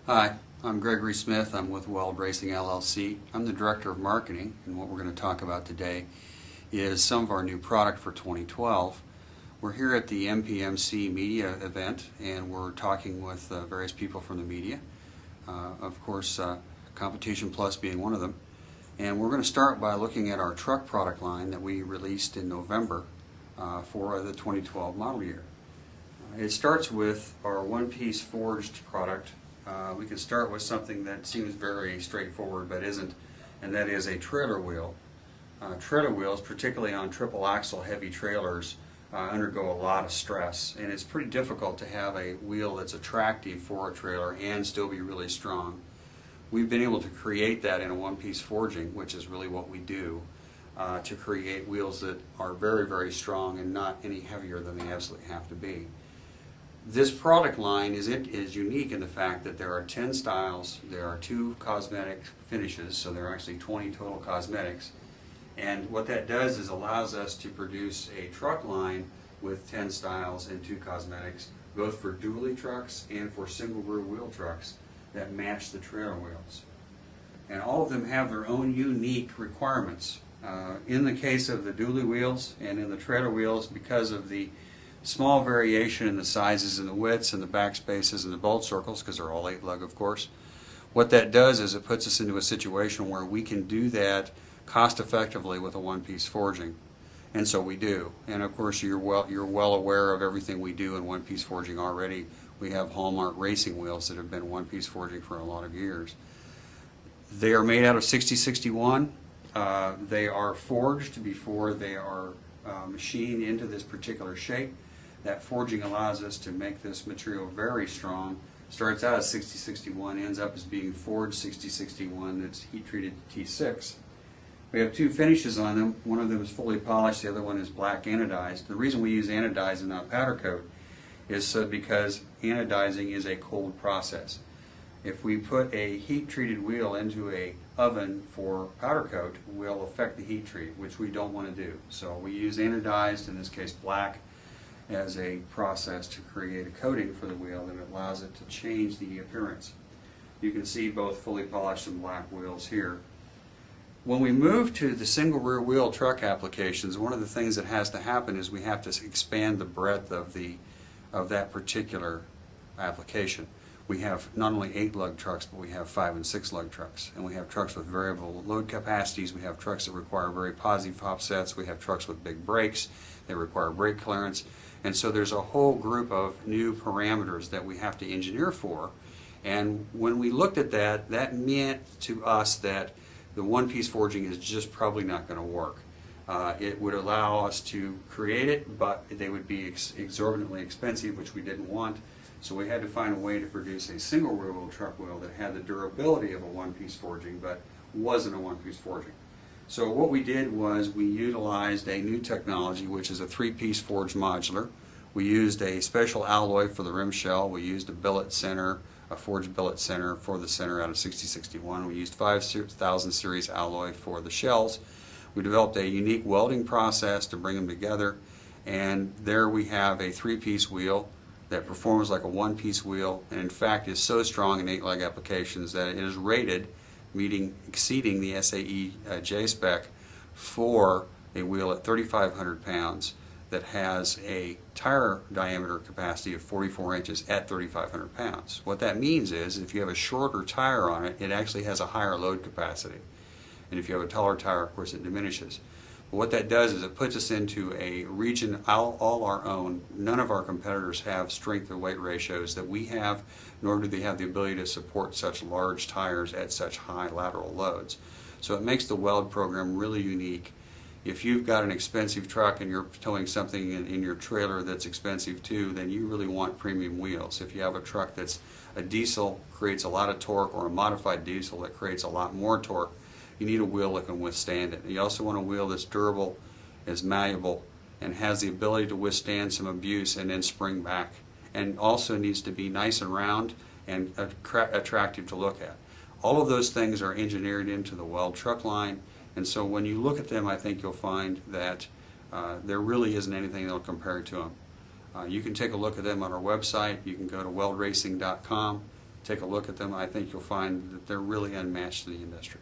Hi, I'm Gregory Smith. I'm with Weld Racing LLC. I'm the Director of Marketing, and what we're going to talk about today is some of our new product for 2012. We're here at the MPMC Media event, and we're talking with various people from the media, of course Competition Plus being one of them. And we're going to start by looking at our truck product line that we released in November for the 2012 model year. It starts with our one-piece forged product. We can start with something that seems very straightforward but isn't, and that is a trailer wheel. Trailer wheels, particularly on triple axle heavy trailers, undergo a lot of stress, and it's pretty difficult to have a wheel that's attractive for a trailer and still be really strong. We've been able to create that in a one-piece forging, which is really what we do, to create wheels that are very, very strong and not any heavier than they absolutely have to be. This product line is unique in the fact that there are 10 styles, there are 2 cosmetic finishes, so there are actually 20 total cosmetics. And what that does is allows us to produce a truck line with 10 styles and 2 cosmetics, both for dually trucks and for single rear wheel trucks that match the trailer wheels. And all of them have their own unique requirements. In the case of the dually wheels and in the trailer wheels, because of the small variation in the sizes and the widths and the back spaces and the bolt circles, because they're all 8-lug of course, what that does is it puts us into a situation where we can do that cost effectively with a one-piece forging. And so we do. And of course you're well aware of everything we do in one-piece forging already. We have Hallmark racing wheels that have been one-piece forging for a lot of years. They are made out of 6061. They are forged before they are machined into this particular shape. That forging allows us to make this material very strong. Starts out as 6061, ends up as being forged 6061 that's heat treated to T6. We have 2 finishes on them. One of them is fully polished, the other one is black anodized. The reason we use anodized and not powder coat is because anodizing is a cold process. If we put a heat treated wheel into a oven for powder coat, we'll affect the heat treat, which we don't want to do. So we use anodized, in this case black, as a process to create a coating for the wheel that allows it to change the appearance. You can see both fully polished and black wheels here. When we move to the single rear wheel truck applications, one of the things that has to happen is we have to expand the breadth of that particular application. We have not only 8-lug trucks, but we have 5- and 6-lug trucks. And we have trucks with variable load capacities. We have trucks that require very positive offsets. We have trucks with big brakes. They require brake clearance. And so there's a whole group of new parameters that we have to engineer for. And when we looked at that, that meant to us that the one-piece forging is just probably not going to work. It would allow us to create it, but they would be exorbitantly expensive, which we didn't want. So we had to find a way to produce a single rear wheel truck wheel that had the durability of a one-piece forging, but wasn't a one-piece forging. So what we did was we utilized a new technology, which is a 3-piece forged modular. We used a special alloy for the rim shell. We used a billet center, a forged billet center for the center out of 6061. We used 5000 series alloy for the shells. We developed a unique welding process to bring them together, and there we have a 3-piece wheel that performs like a one-piece wheel, and in fact is so strong in 8-lug applications that it is rated, exceeding the SAE J spec for a wheel at 3,500 pounds that has a tire diameter capacity of 44 inches at 3,500 pounds. What that means is if you have a shorter tire on it, it actually has a higher load capacity. And if you have a taller tire, of course, it diminishes. But what that does is it puts us into a region all our own. None of our competitors have strength to weight ratios that we have, nor do they have the ability to support such large tires at such high lateral loads. So it makes the Weld program really unique. If you've got an expensive truck and you're towing something in your trailer that's expensive too, then you really want premium wheels. If you have a truck that's a diesel, creates a lot of torque, or a modified diesel that creates a lot more torque, you need a wheel that can withstand it. You also want a wheel that's durable, is malleable, and has the ability to withstand some abuse and then spring back. And also needs to be nice and round and attractive to look at. All of those things are engineered into the Weld truck line, and so when you look at them, I think you'll find that there really isn't anything that'll compare to them. You can take a look at them on our website. You can go to weldracing.com, take a look at them. I think you'll find that they're really unmatched in the industry.